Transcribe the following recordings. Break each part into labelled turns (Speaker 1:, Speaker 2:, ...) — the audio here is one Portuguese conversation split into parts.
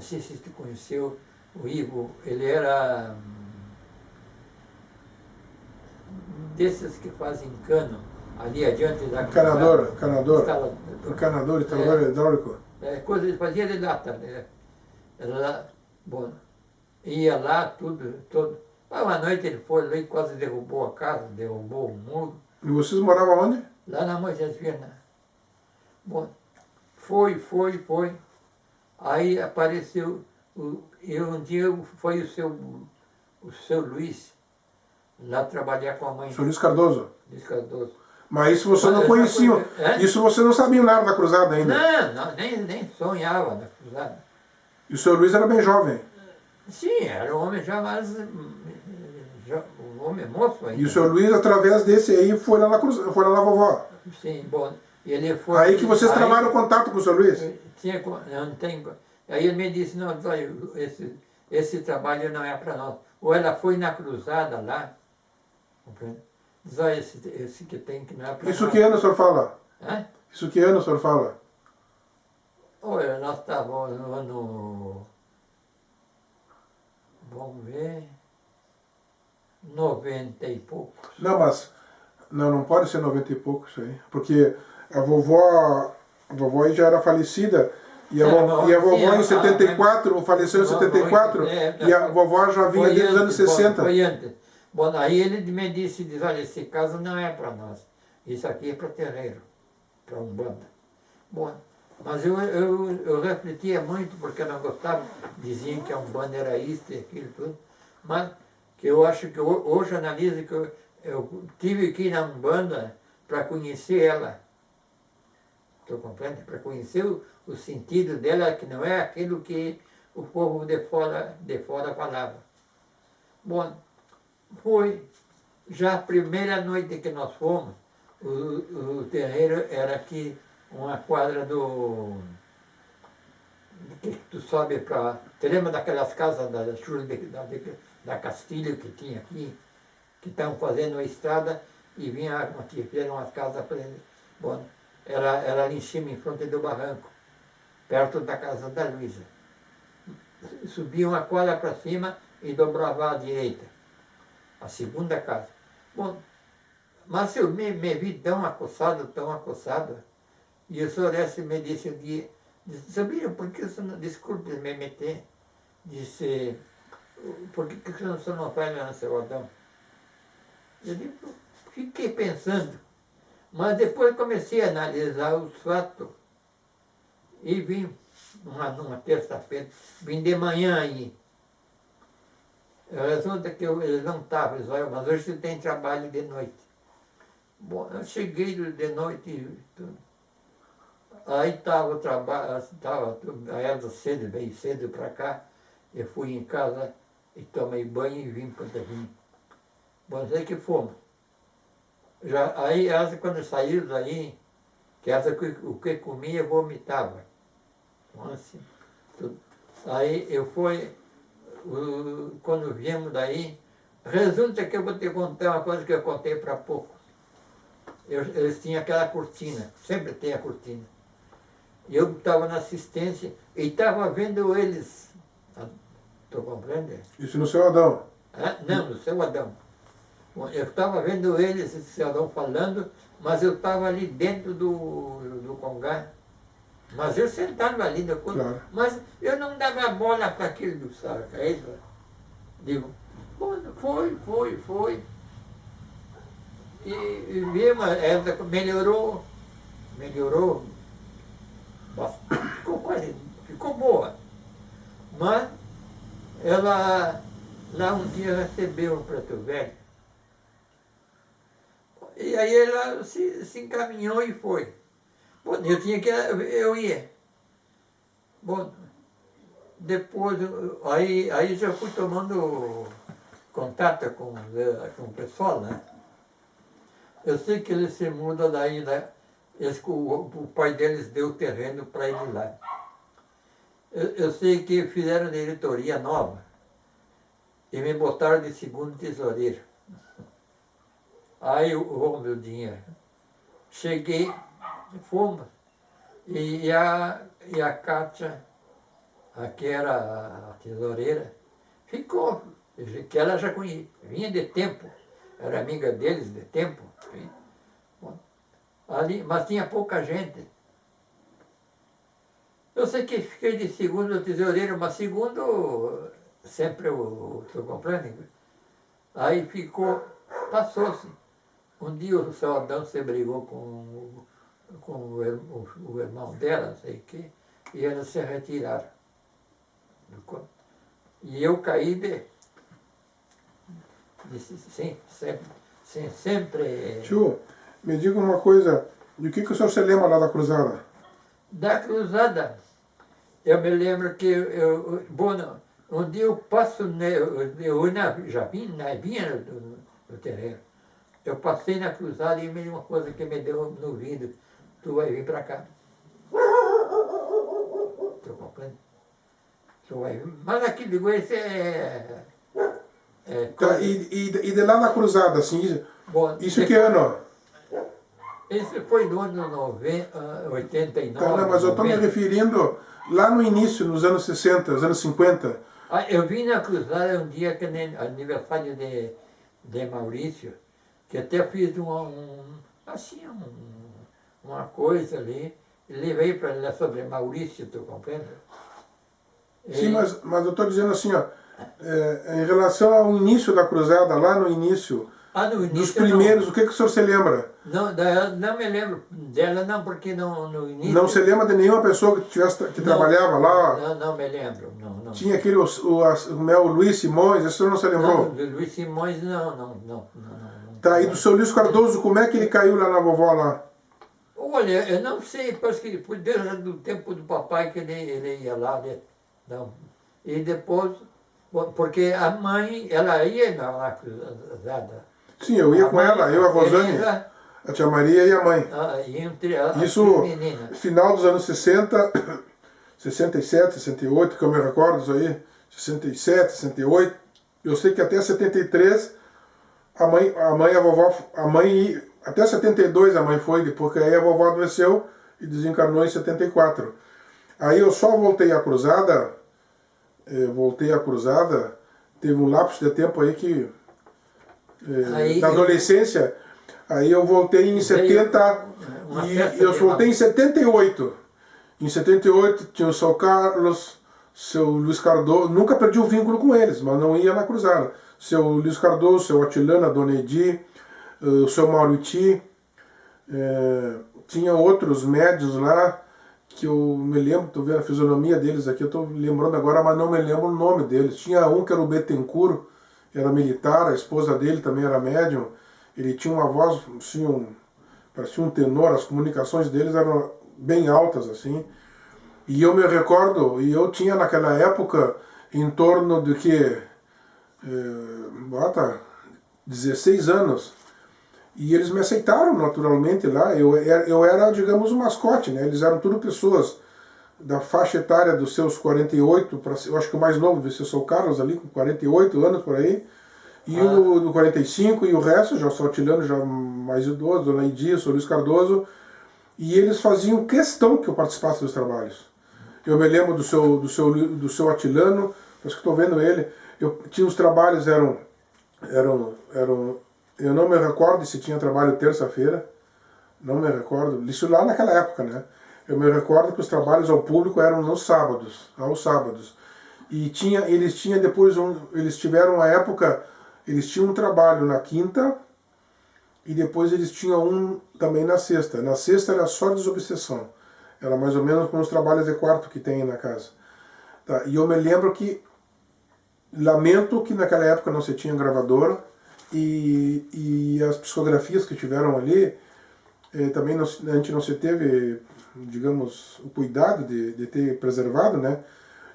Speaker 1: sei se tu conheceu o Ivo, ele era desses que fazem cano, ali adiante da...
Speaker 2: Encanador,
Speaker 1: instalador
Speaker 2: hidráulico.
Speaker 1: Coisa ele fazia de lata, né? Era lá, bom, ia lá, tudo. Uma noite ele foi lá e quase derrubou a casa, derrubou o muro.
Speaker 2: E vocês moravam onde?
Speaker 1: Lá na Moisés Viana. Bom, foi. Aí apareceu, e um dia foi o seu Luiz, lá trabalhar com a mãe.
Speaker 2: O senhor Luiz Cardoso.
Speaker 1: Luiz Cardoso.
Speaker 2: Mas isso você não conhecia. Isso você não sabia nada da cruzada ainda.
Speaker 1: Não, nem sonhava na cruzada.
Speaker 2: E o senhor Luiz era bem jovem.
Speaker 1: Sim, era um homem já mais... um homem moço ainda.
Speaker 2: E o senhor Luiz, através desse aí, foi lá na vovó.
Speaker 1: Sim, bom. E ele foi...
Speaker 2: Aí que vocês travaram contato com o senhor Luiz?
Speaker 1: Não tem... Aí ele me disse, não, esse trabalho não é para nós. Ou ela foi na cruzada lá, compreende? Diz, olha, esse que tem que não é para nós.
Speaker 2: Isso que ano o senhor fala?
Speaker 1: Hã?
Speaker 2: Isso que ano o senhor fala?
Speaker 1: Olha, nós estávamos no ano... Vamos ver... 90 e poucos.
Speaker 2: Não, mas... Não pode ser 90 e poucos isso aí. Porque a vovó aí já era falecida. E a vovó em 74, faleceu em 74. E a vovó já vinha desde os anos 60.
Speaker 1: Foi antes. Bom, aí ele me disse, olha, esse caso não é para nós. Isso aqui é para terreiro, para Umbanda. Bom, mas eu refletia muito, porque eu não gostava, diziam que a Umbanda era isso e aquilo tudo, mas que eu acho que hoje analiso que eu tive que ir na Umbanda para conhecer ela. Estou compreendendo? Para conhecer o sentido dela, que não é aquilo que o povo de fora falava. Bom, foi já a primeira noite que nós fomos, o terreiro era aqui, uma quadra do... que tu sobe para... Você lembra daquelas casas da Castilho que tinha aqui? Que estavam fazendo uma estrada e fizeram umas casas para ele. Bom, era ali em cima, em frente do barranco, perto da casa da Luísa. Subia uma quadra para cima e dobrava à direita. A segunda casa. Bom, mas eu me vi tão acossado, e o senhor S me disse um dia, sabia, por que o senhor, desculpe me meter, disse, por que o senhor não faz lá no seu Adão? Eu digo, fiquei pensando, mas depois comecei a analisar os fatos e vim numa terça-feira, vim de manhã aí. Resulta que eles não estavam, mas hoje você tem trabalho de noite. Bom, eu cheguei de noite e tudo. Aí estava o trabalho, a Elza cedo, veio cedo para cá, eu fui em casa e tomei banho e vim para Davi. Bom, sei que fomos. Aí ela, quando saiu daí, que ela, o que comia, vomitava. Então, assim, tudo. Aí eu fui, quando viemos daí, resulta que eu vou te contar uma coisa que eu contei para pouco. Eles tinham aquela cortina, sempre tem a cortina. E eu estava na assistência e estava vendo eles. Estou compreendendo?
Speaker 2: Isso no seu Adão?
Speaker 1: Não, no seu Adão. Eu estava vendo eles, esse Adão falando, mas eu estava ali dentro do congá. Mas eu sentado ali,
Speaker 2: claro. Mas
Speaker 1: eu não dava bola para aquilo do saco. É isso? Digo, bom, foi. E mesmo, ela melhorou. Ficou boa. Mas ela lá um dia recebeu um prato velho. E aí ela se encaminhou e foi. Bom, eu ia. Bom, depois, aí já fui tomando contato com o pessoal, né? Eu sei que eles se mudam daí, né? O pai deles deu o terreno para ele lá. Eu sei que fizeram diretoria nova e me botaram de segundo tesoureiro. Aí o meu dinheiro. Cheguei, fomos, e a Cátia aqui era a tesoureira, ficou, que ela já conhecia, vinha de tempo, era amiga deles de tempo. Bom, ali, mas tinha pouca gente. Eu sei que fiquei de segundo tesoureiro, mas segundo sempre o seu compreende? Aí ficou, passou-se. Um dia o seu Adão se brigou com o irmão dela, não sei o quê, e eles se retiraram. E eu caí sempre.
Speaker 2: Tio, me diga uma coisa, do que o senhor se lembra lá da cruzada?
Speaker 1: Da cruzada, eu me lembro que um dia eu passo, já vinha no terreiro. Eu passei na cruzada e me deu uma coisa que me deu no ouvido. Tu vai vir para cá. Tu compreende? Tu vai vir. Mas aqui digo, esse
Speaker 2: Tá, e de lá na cruzada, assim,
Speaker 1: bom,
Speaker 2: isso que ano?
Speaker 1: Esse foi no ano 89.
Speaker 2: Tá, não, mas eu estou me referindo lá no início, nos anos 60, nos anos 50.
Speaker 1: Eu vim na cruzada um dia que aniversário de Maurício, que até fiz uma coisa ali, e levei para ele sobre Maurício, tu compreende?
Speaker 2: Sim, mas eu estou dizendo assim, ó, em relação ao início da cruzada, lá no início,
Speaker 1: no início
Speaker 2: dos primeiros, não. O que o senhor se lembra?
Speaker 1: Não me lembro dela, não, porque no início...
Speaker 2: Não se lembra de nenhuma pessoa que trabalhava lá?
Speaker 1: Não me lembro, não.
Speaker 2: Tinha aquele, o Luiz Simões, esse senhor não se lembrou?
Speaker 1: Não, Luiz Simões, não.
Speaker 2: Tá, e do seu Luiz Cardoso, como é que ele caiu lá na vovó lá?
Speaker 1: Olha, eu não sei, parece que foi desde o tempo do papai que ele ia lá, não. E depois, porque a mãe, ela ia na cruzada.
Speaker 2: Sim, eu ia com ela, eu, a Rosane, a tia Maria e a mãe. Isso, final dos anos 60, 67, 68, que eu me recordo isso aí, 67, 68. Eu sei que até 73, a mãe, até 72 a mãe foi, porque aí a vovó adoeceu e desencarnou em 74. Aí eu só voltei à cruzada, teve um lapso de tempo aí que, na adolescência, aí eu voltei em 70, e eu voltei em 78. Em 78 tinha o seu Carlos, seu Luiz Cardoso, nunca perdi o vínculo com eles, mas não ia na cruzada. Seu Luiz Cardoso, seu Atilano, a Dona Edi, o seu Mauriti, tinha outros médios lá, que eu me lembro, estou vendo a fisionomia deles aqui, eu estou lembrando agora, mas não me lembro o nome deles. Tinha um que era o Bettencourt, era militar, a esposa dele também era médium, ele tinha uma voz, assim, parecia um tenor, as comunicações deles eram bem altas, assim. E eu me recordo, e eu tinha naquela época, em torno de que, 16 anos, e eles me aceitaram naturalmente lá. Eu era, digamos, o mascote, né? Eles eram tudo pessoas da faixa etária dos seus 48, eu acho que o mais novo deve ser o seu Carlos ali, com 48 anos por aí, e o do 45, e o resto, já o Saltilano, já mais idoso, Dona Edi, o seu Luiz Cardoso, e eles faziam questão que eu participasse dos trabalhos. Eu me lembro do seu Atilano, acho que estou vendo ele, tinha os trabalhos, eu não me recordo se tinha trabalho terça-feira, não me recordo, isso lá naquela época, né? Eu me recordo que os trabalhos ao público eram aos sábados. E eles tiveram uma época, eles tinham um trabalho na quinta e depois eles tinham um também na sexta. Na sexta era só desobsessão, era mais ou menos como os trabalhos de quarto que tem na casa. Tá, e eu me lembro que, lamento que naquela época não se tinha gravadora, e as psicografias que tiveram ali, também a gente não se teve, digamos, o cuidado de ter preservado, né?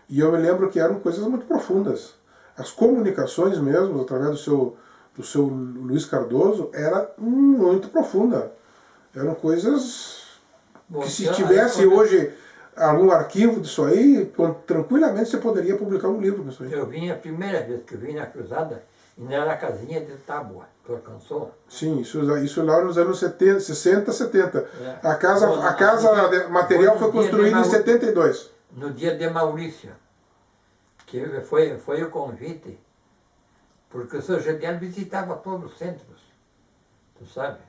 Speaker 2: E eu me lembro que eram coisas muito profundas. As comunicações mesmo, através do seu Luiz Cardoso, era muito profunda. Eram coisas que, se tivesse hoje algum arquivo disso aí, tranquilamente você poderia publicar um livro com isso aí.
Speaker 1: Eu vim a primeira vez que eu vim na cruzada, e era a casinha de tábua, tu alcançou?
Speaker 2: Sim, isso lá nos anos 60, 70. A casa material foi construída em 72.
Speaker 1: No dia de Maurício. que foi o convite, porque o Sr. Gedeano visitava todos os centros, tu sabe?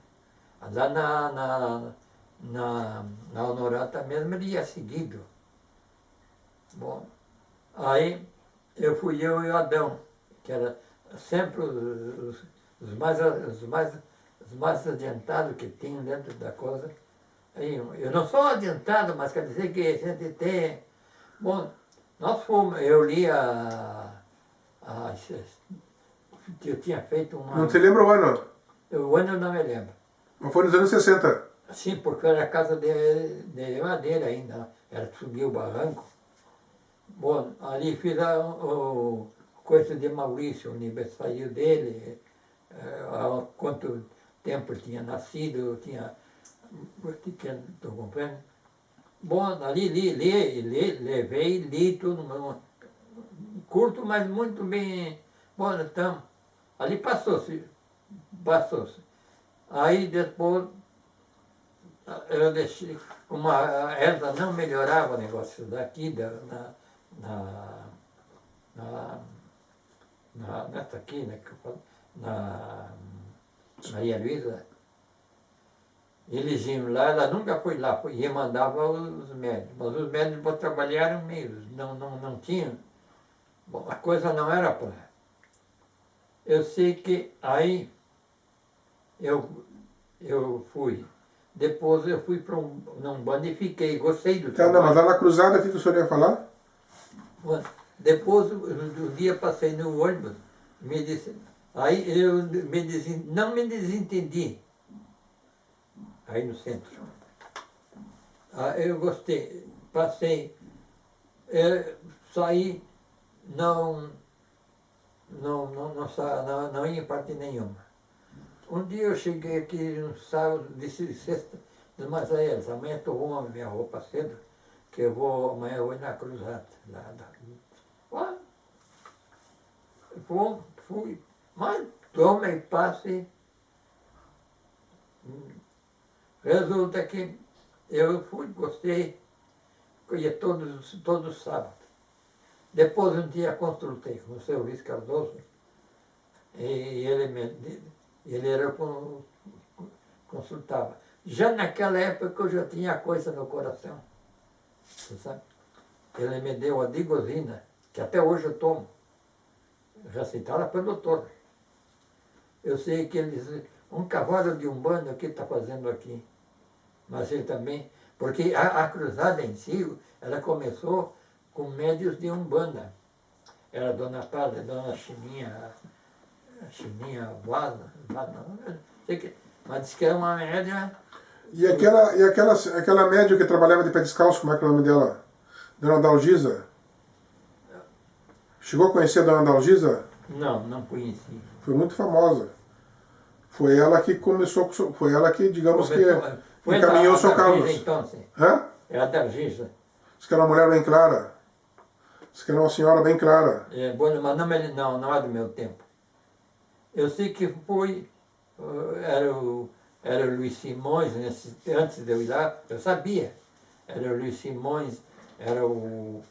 Speaker 1: Lá na Honorata mesmo ele ia seguido. Bom, aí eu e o Adão, que era sempre os mais adiantados que tinham dentro da coisa. Aí, eu não sou adiantado, mas quer dizer que a gente tem... Bom, nós fomos, eu li eu tinha feito uma...
Speaker 2: Não te lembra o ano?
Speaker 1: O ano eu não me lembro.
Speaker 2: Mas foi nos anos 60.
Speaker 1: Sim, porque era casa de madeira ainda, era subir o barranco. Bom, ali fiz o coisa de Maurício, o aniversário dele, há quanto tempo ele tinha nascido, estou compreendendo? Bom, ali levei, li tudo, curto, mas muito bem. Bom, então, ali passou-se. Aí depois eu deixei, como ela não melhorava o negócio daqui, nessa aqui, né, que eu falo, na Maria Luísa, eles iam lá, ela nunca foi lá, e mandava os médicos, mas os médicos trabalharam meio, não tinham, bom, a coisa não era para... Eu sei que aí eu fui, depois eu fui para um bando e fiquei, gostei do
Speaker 2: trabalho. Não, mas lá na cruzada, o que o senhor ia falar?
Speaker 1: Depois do dia passei no ônibus, me disse, aí eu não me desentendi, aí no centro. Eu gostei, passei, saí, não ia em parte nenhuma. Um dia eu cheguei aqui no sábado, disse sexta, mas a eles, amanhã eu vou a minha roupa cedo, que amanhã eu vou na cruzada. Fui, mas tomei passe. Resulta que eu fui, gostei, ia todos sábados. Depois um dia consultei com o seu Luiz Cardoso, e ele era consultava. Já naquela época eu já tinha coisa no coração, você sabe? Ele me deu a digosina, que até hoje eu tomo, receitada pelo doutor. Eu sei que ele diz, um cavalo de Umbanda, o que está fazendo aqui? Mas ele também, porque a cruzada em si, ela começou com médios de Umbanda. Era Dona Padre, Dona Chininha Vlada, sei que, mas disse que era uma média...
Speaker 2: E aquela média que trabalhava de pé descalço, como é que é o nome dela? Dona Dalgisa? Chegou a conhecer a Dona Dalgisa?
Speaker 1: Não conheci.
Speaker 2: Foi muito famosa. Foi ela que começou, foi ela que, digamos encaminhou o São Carlos.
Speaker 1: Então, sim.
Speaker 2: Hã?
Speaker 1: É a Dalgisa.
Speaker 2: Diz que era uma mulher bem clara. Diz que era uma senhora bem clara.
Speaker 1: Bom, mas não é do meu tempo. Eu sei que foi, era o Luiz Simões, antes de eu ir lá, eu sabia. Era o Luiz Simões, era um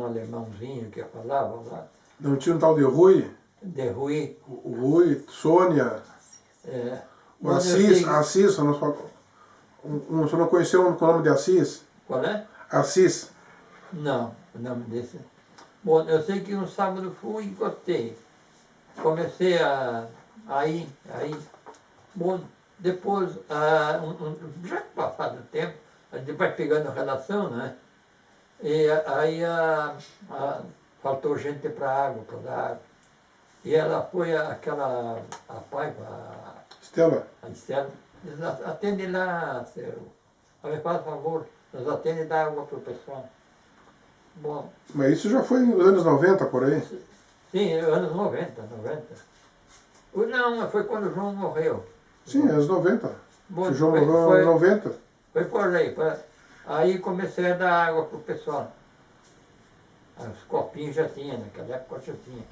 Speaker 1: alemãozinho que eu falava lá.
Speaker 2: Não tinha um tal de Rui?
Speaker 1: De Rui.
Speaker 2: O Rui, Sônia. O Assis, você não conheceu com o nome de Assis?
Speaker 1: Qual é?
Speaker 2: Assis.
Speaker 1: Não, o nome desse. Bom, eu sei que um sábado fui e gostei. Comecei a ir. Bom, depois, já passado o tempo, a gente vai pegando relação, né? E aí faltou gente para água. E ela foi a Paiva,
Speaker 2: Estela.
Speaker 1: a Estela, diz, atende lá, me faz favor, nos atende e dá água para o pessoal. Bom.
Speaker 2: Mas isso já foi nos anos 90, por aí?
Speaker 1: Sim, anos 90. Não, foi quando o João morreu.
Speaker 2: Sim, anos 90.
Speaker 1: Bom,
Speaker 2: o João morreu em 90.
Speaker 1: Foi por aí. Aí comecei a dar água para o pessoal. Os copinhos já tinha, naquela época já tinha.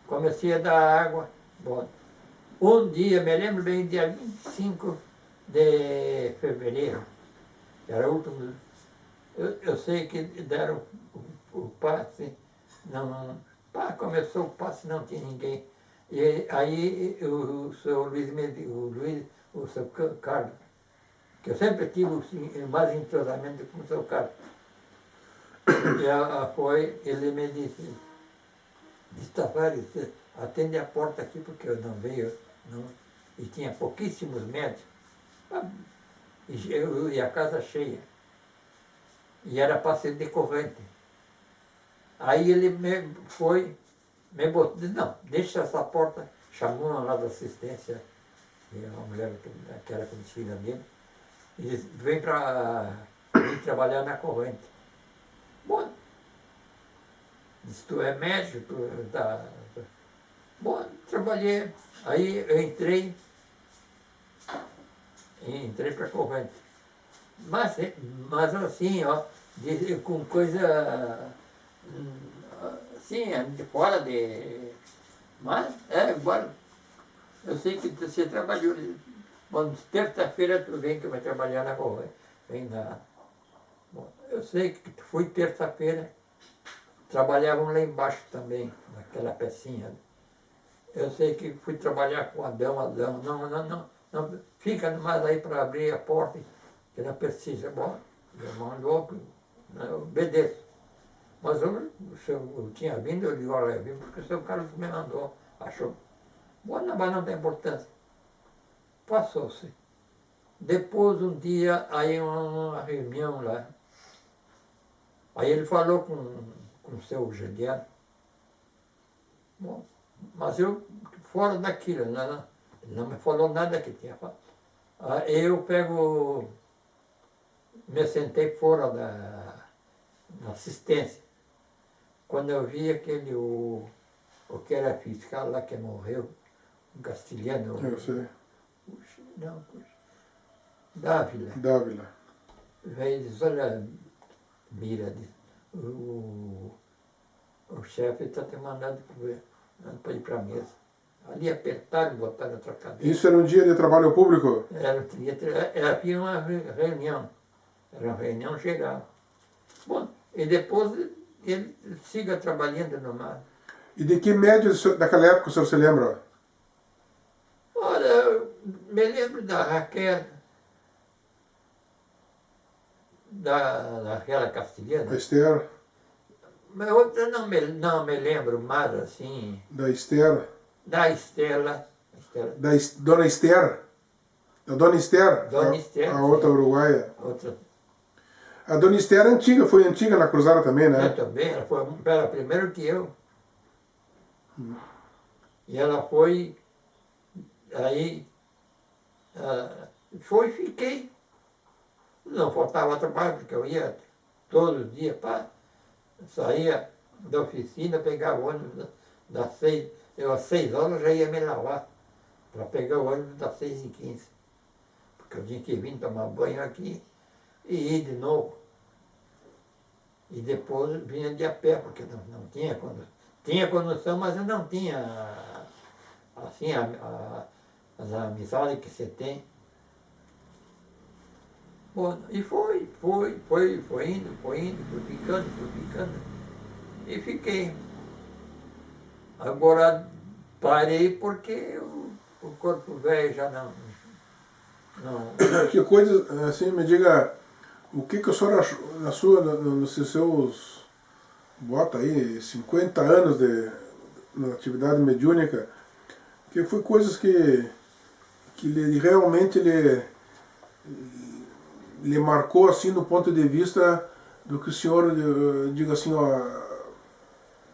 Speaker 1: Comecei a dar água. Bom, um dia, me lembro bem, dia 25 de fevereiro, era o último. Eu sei que deram o passe não, pá, começou o passe, não tinha ninguém. E aí o seu Luiz, o seu Carlos, que eu sempre tive mais entrosamento com o seu Carlos. E ele me disse, Tavares, atende a porta aqui porque eu não veio, não. E tinha pouquíssimos médicos. E a casa cheia. E era para ser decorrente. Aí ele me botou, disse, não, deixa essa porta, chamou uma lá da assistência, e uma mulher que era conhecida dele, e disse, vem para trabalhar na corrente. Bom, disse, tu é médico, tu tá. Bom, trabalhei, aí eu entrei para a corrente. Mas assim, ó, com coisa assim, de fora de. Mas, igual. Eu sei que você trabalhou. Bom, terça-feira tu vem que vai trabalhar na corrente. Vem na. Bom, eu sei que fui terça-feira, trabalhavam lá embaixo também, naquela pecinha. Eu sei que fui trabalhar com Adão, não, fica mais aí para abrir a porta, que não precisa. Bom, eu mandou, eu obedeço. Mas eu tinha vindo, eu digo, olha, eu vim porque o seu Carlos me mandou, achou. Bom, mas não tem importância. Passou-se. Depois, um dia, aí uma reunião lá. Aí ele falou com o seu Gedeano. Bom, mas eu, fora daquilo, ele não me falou nada que tinha falado. Aí eu me sentei fora da assistência. Quando eu vi o que era fiscal lá que morreu, o castilhano.
Speaker 2: Eu sei.
Speaker 1: Dávila. Veio e disse, olha, Mira, o chefe está te mandando para ir para a mesa. Ali apertaram e botaram outra cadeira.
Speaker 2: Isso era um dia de trabalho público?
Speaker 1: Havia uma reunião. Era uma reunião geral. Bom, e depois ele siga trabalhando no mar.
Speaker 2: E de que médio daquela época o senhor se lembra?
Speaker 1: Olha, eu me lembro da Raquel, da Raquel Castilhana.
Speaker 2: Da Esther?
Speaker 1: Mas outra não me lembro mais assim.
Speaker 2: Da Esther?
Speaker 1: Da Estela.
Speaker 2: Da Dona Esther? Da Dona Esther?
Speaker 1: Dona Esther.
Speaker 2: A outra uruguaia.
Speaker 1: Outra.
Speaker 2: A Dona Esther foi antiga na Cruzada também, né?
Speaker 1: Também, ela primeiro que eu. E ela foi, aí, fiquei. Não faltava trabalho, porque eu ia todos os dias, saía da oficina, pegava o ônibus das 6, eu às 6 horas já ia me lavar, para pegar o ônibus das 6h15. Porque eu tinha que vir tomar banho aqui e ir de novo. E depois vinha de a pé, porque não tinha condução. Tinha condução, mas eu não tinha, assim, as amizades que você tem. Bom, e foi indo, fui ficando. E fiquei. Agora parei porque o corpo velho já não.
Speaker 2: Que coisa, assim, me diga, o que o senhor achou, nos seus, bota aí, 50 anos na atividade mediúnica, que foi coisas que realmente lhe marcou assim do ponto de vista do que o senhor diga assim, ó,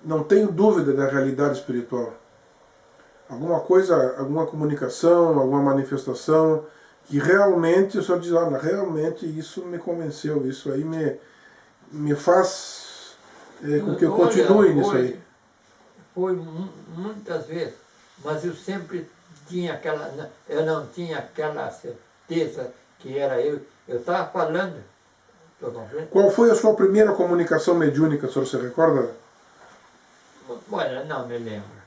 Speaker 2: não tenho dúvida da realidade espiritual. Alguma coisa, alguma comunicação, alguma manifestação que realmente o senhor diz, olha, realmente isso me convenceu, isso aí me faz com que eu continue nisso aí.
Speaker 1: Foi muitas vezes, mas eu sempre tinha eu não tinha aquela certeza que era eu. Eu estava falando.
Speaker 2: Qual foi a sua primeira comunicação mediúnica, o senhor se recorda?
Speaker 1: Olha, não me lembro.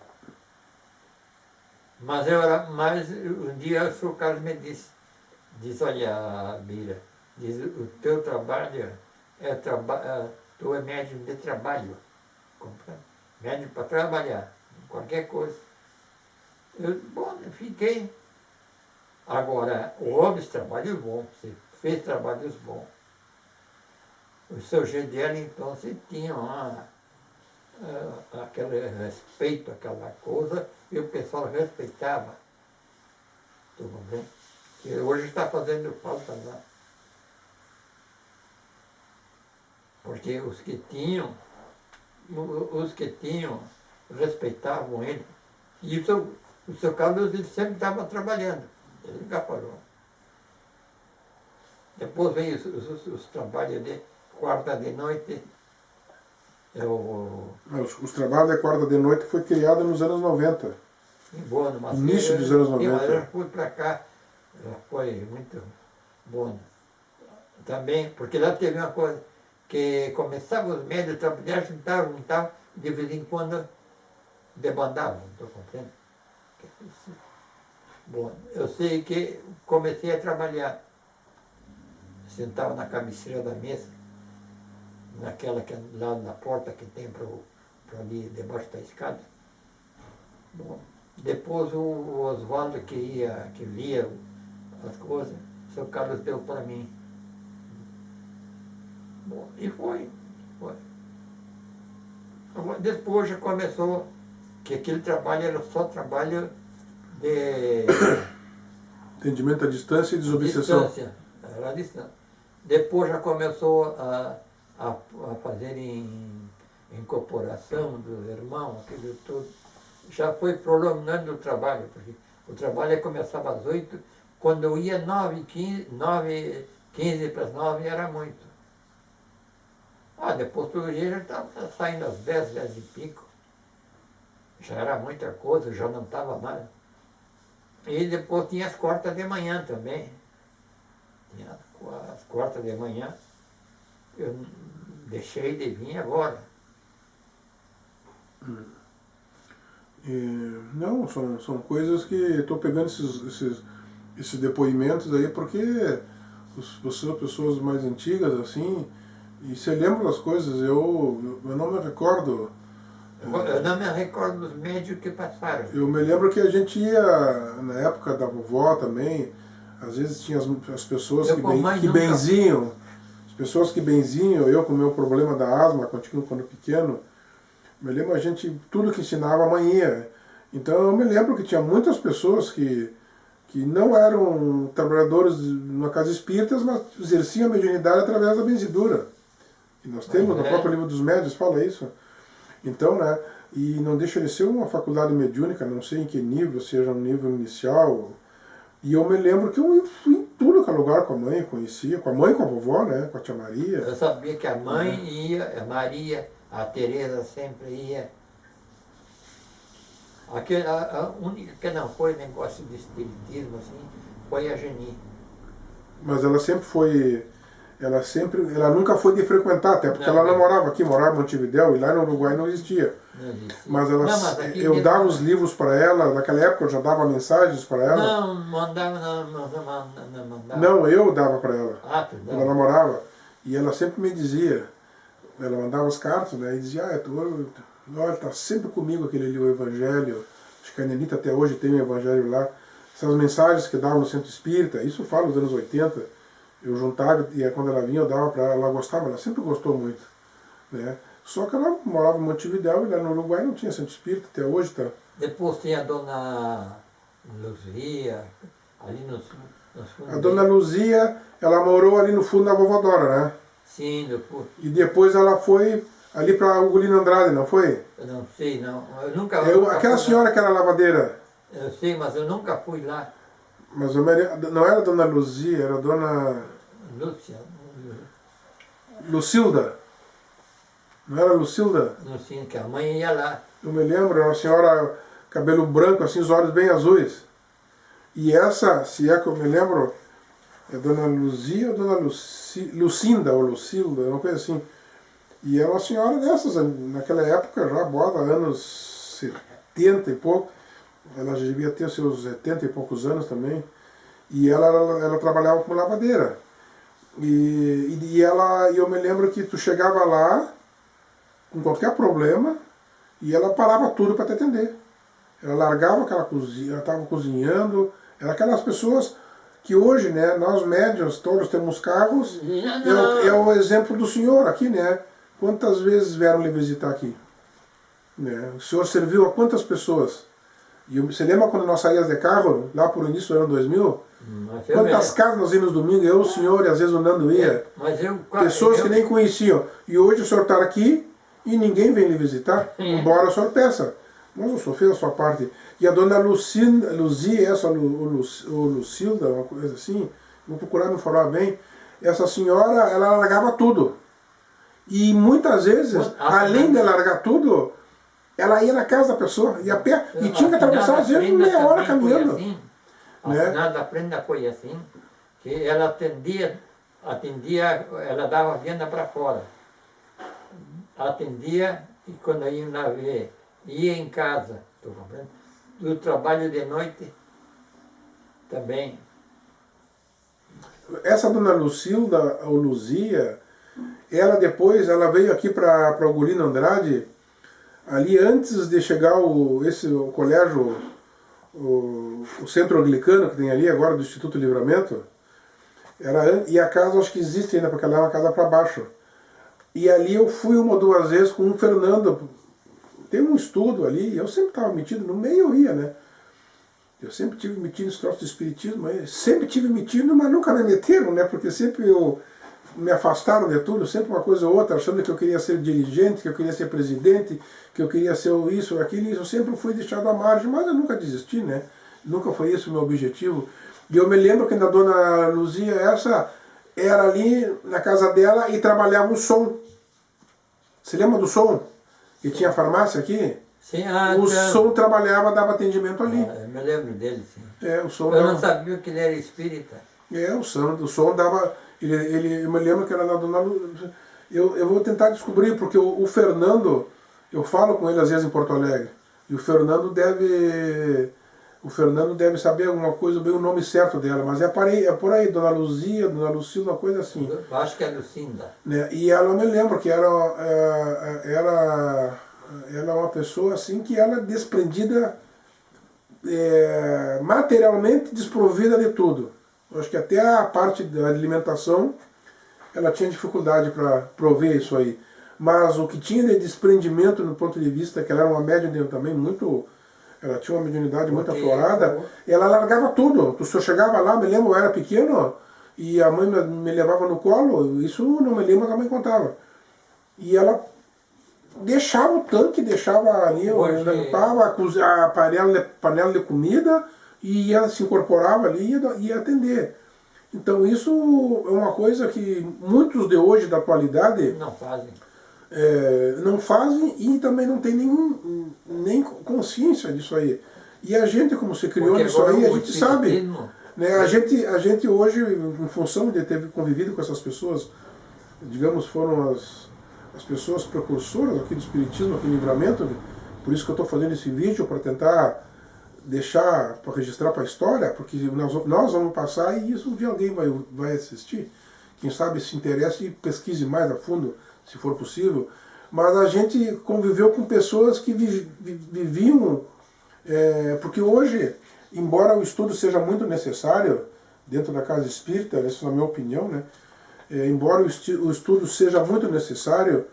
Speaker 1: Mas um dia o senhor Carlos me disse, olha, Bira, diz, o teu trabalho tu é médium de trabalho. médico para trabalhar, qualquer coisa. Bom, eu fiquei. Agora, houve trabalhos bons, você fez trabalhos bons. O seu GDL, então, você tinha aquele respeito, aquela coisa, e o pessoal respeitava. Tudo bem? Que hoje está fazendo falta lá. Porque os que tinham, respeitavam ele. E o seu Carlos, ele sempre estava trabalhando, ele nunca parou. Depois veio os trabalhos de quarta de noite.
Speaker 2: Os trabalhos de quarta de noite foi criado nos anos 90.
Speaker 1: Bom,
Speaker 2: início dos anos 90.
Speaker 1: Eu já fui para cá, já foi muito bom. Também, porque lá teve uma coisa, que começavam os médios a trabalhar, juntavam, de vez em quando debandavam, estou compreendendo? Bom, eu sei que comecei a trabalhar, sentava na cabeceira da mesa, naquela que lá na porta que tem para ali debaixo da escada. Bom, depois o Oswaldo que lia as coisas, o seu Carlos deu para mim. Bom, e foi. Depois já começou que aquele trabalho era só trabalho de
Speaker 2: entendimento à distância e desobsessão.
Speaker 1: Distância, era a distância. Depois já começou a fazer incorporação dos irmãos, aquilo tudo. Já foi prolongando o trabalho, porque o trabalho começava às 8, quando eu ia 9h15 para as 9 era muito. Depois do dia já estava saindo às 10 e pico. Já era muita coisa, já não estava mais. E depois tinha as quartas de manhã também. Tinha as quartas de manhã. Eu deixei de vir agora.
Speaker 2: Não, são coisas que estou pegando esses depoimentos aí porque vocês são pessoas mais antigas assim, e você lembra das coisas, eu não me recordo.
Speaker 1: Eu não me recordo dos médios que passaram.
Speaker 2: Eu me lembro que a gente ia, na época da vovó também, às vezes tinha as pessoas que benziam, as pessoas que benziam, eu com o meu problema da asma, quando pequeno, me lembro a gente, tudo que ensinava a mãe ia. Então eu me lembro que tinha muitas pessoas que não eram trabalhadores numa casa espírita, mas exerciam a mediunidade através da benzidura. E nós temos no próprio livro dos médios, fala isso. Então, né, e não deixa de ser uma faculdade mediúnica, não sei em que nível, seja um nível inicial. E eu me lembro que eu fui em tudo que é lugar com a mãe, conhecia, com a mãe e com a vovó, né, com a tia Maria.
Speaker 1: Eu sabia que a mãe ia, a Maria, a Teresa sempre ia. A única que não foi negócio de espiritismo assim, foi a Geni.
Speaker 2: Mas ela sempre foi, ela nunca foi de frequentar, até porque ela não morava aqui, morava em Montevidéu, e lá no Uruguai não existia.
Speaker 1: Não existia.
Speaker 2: Mas eu dava os livros para ela, naquela época eu já dava mensagens para ela.
Speaker 1: Não, mandava, não mandava.
Speaker 2: Não, eu dava para ela,
Speaker 1: Tu
Speaker 2: quando ela namorava. E ela sempre me dizia, ela mandava as cartas, né, e dizia, olha, está sempre comigo aquele ali, o Evangelho. Acho que a Nenita até hoje tem o Evangelho lá. Essas mensagens que davam no Centro Espírita, isso fala dos anos 80, eu juntava e quando ela vinha eu dava para ela, ela gostava, ela sempre gostou muito. Né? Só que ela morava em Montevidéu e lá no Uruguai não tinha Centro Espírita, até hoje está.
Speaker 1: Depois tinha a dona Luzia, ali nos fundos.
Speaker 2: A dona Luzia, ela morou ali no fundo da Vovó Dora, né?
Speaker 1: Sim, depois.
Speaker 2: E depois ela foi ali para Ugolino Andrade, não foi?
Speaker 1: Eu não sei, não. Eu nunca
Speaker 2: aquela senhora que era lavadeira.
Speaker 1: Eu sei, mas eu nunca fui lá.
Speaker 2: Mas não era a dona Luzia, era a dona
Speaker 1: Lúcia.
Speaker 2: Lucilda. Não era Lucilda?
Speaker 1: Não sei, que a mãe ia lá.
Speaker 2: Eu me lembro, era uma senhora, cabelo branco, assim, os olhos bem azuis. E essa, se é que eu me lembro, é dona Luzia ou dona Lucinda, ou Lucilda, uma coisa assim. E era uma senhora dessas, naquela época já, bota, anos 70 e pouco. Ela já devia ter seus 70 e poucos anos também. E ela trabalhava como lavadeira. E eu me lembro que tu chegava lá com qualquer problema E ela parava tudo para te atender. Ela largava aquela cozinha, ela estava cozinhando, era aquelas pessoas que hoje, né, nós médiuns todos temos carros, é o exemplo do senhor aqui, né? Quantas vezes vieram lhe visitar aqui? Né? O senhor serviu a quantas pessoas? E você lembra quando nós saíamos de carro, lá por início do ano 2000? Quantas casas nós íamos domingo, eu, o senhor e às vezes o Nando ia? Pessoas que nem conheciam. E hoje o senhor está aqui e ninguém vem lhe visitar, embora o senhor peça. Mas o senhor fez a sua parte. E a dona Luzia, essa, ou Lucilda, uma coisa assim, vou procurar me falar bem, essa senhora, ela largava tudo. E muitas vezes, além de largar tudo, ela ia na casa da pessoa, ia a pé, e tinha que atravessar às vezes meia hora caminhando.
Speaker 1: Assim, né? A finada da prenda foi assim, que ela atendia, ela dava venda para fora. Atendia e quando ia lá ver, ia em casa, estou compreendendo? Do trabalho de noite também.
Speaker 2: Essa dona Lucilda, ou Luzia, ela depois, ela veio aqui para o Gulino Andrade, ali antes de chegar o colégio, o centro anglicano que tem ali agora, do Instituto Livramento, e a casa acho que existe ainda, porque ela é uma casa para baixo. E ali eu fui uma ou duas vezes com o Fernando, tem um estudo ali, eu sempre estava metido, no meio eu ia, né? Eu sempre tive metido nesse troço de espiritismo, sempre tive metido, mas nunca me meteram, né? Porque sempre me afastaram de tudo, sempre uma coisa ou outra, achando que eu queria ser dirigente, que eu queria ser presidente, que eu queria ser isso, aquilo, isso. Eu sempre fui deixado à margem, mas eu nunca desisti, né? Nunca foi esse o meu objetivo. E eu me lembro que a dona Luzia, essa, era ali na casa dela e trabalhava o som. Você lembra do som? Que tinha farmácia aqui?
Speaker 1: Sim,
Speaker 2: o som trabalhava, dava atendimento ali.
Speaker 1: Eu me lembro dele, sim.
Speaker 2: O som
Speaker 1: eu não sabia que ele era espírita.
Speaker 2: O som dava... eu me lembro que era na dona Luzia. Eu vou tentar descobrir, porque o Fernando, eu falo com ele às vezes em Porto Alegre, e o Fernando deve saber alguma coisa, bem o nome certo dela, mas é por aí, Dona Luzia, Dona Lucilda, uma coisa assim.
Speaker 1: Eu acho que é Lucinda.
Speaker 2: Né? E ela, eu me lembro que ela é uma pessoa assim que ela é desprendida, materialmente desprovida de tudo. Eu acho que até a parte da alimentação ela tinha dificuldade para prover isso aí. Mas o que tinha de desprendimento no ponto de vista, que ela era uma médium também muito... Ela tinha uma mediunidade muito aflorada, ela largava tudo. O senhor chegava lá, me lembro, eu era pequeno, e a mãe me levava no colo, isso não me lembro, mas a mãe contava. E ela deixava o tanque, deixava ali, limpava a panela de comida, e ela se incorporava ali e ia atender. Então isso é uma coisa que muitos de hoje, da atualidade, não fazem e também não tem nem consciência disso aí. E a gente, como se criou nisso aí, a gente sabe. Né? A gente hoje, em função de ter convivido com essas pessoas, digamos, foram as pessoas precursoras aqui do Espiritismo, aqui no Livramento, por isso que eu estou fazendo esse vídeo, para tentar deixar, para registrar para a história, porque nós vamos passar e isso um dia alguém vai assistir. Quem sabe se interesse e pesquise mais a fundo, se for possível. Mas a gente conviveu com pessoas que viviam, porque hoje, embora o estudo seja muito necessário dentro da casa espírita, essa é a minha opinião, né? Embora o estudo seja muito necessário,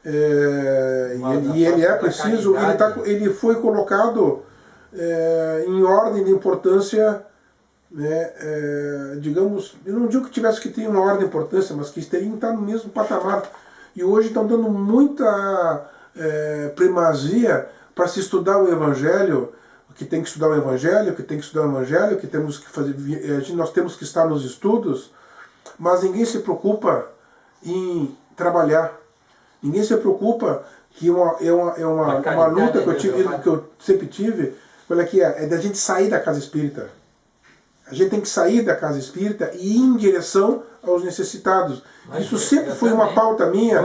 Speaker 2: e ele é preciso, ele foi colocado em ordem de importância, né, digamos, eu não digo que tivesse que ter uma ordem de importância, mas que teriam que estar no mesmo patamar. E hoje estão dando muita primazia para se estudar o Evangelho, que tem que estudar o Evangelho, que tem que estudar o Evangelho, que temos que fazer, nós temos que estar nos estudos, mas ninguém se preocupa em trabalhar. Ninguém se preocupa que é uma luta que eu sempre tive, qual é que é da gente sair da casa espírita. A gente tem que sair da casa espírita e ir em direção aos necessitados. Isso sempre foi uma pauta minha,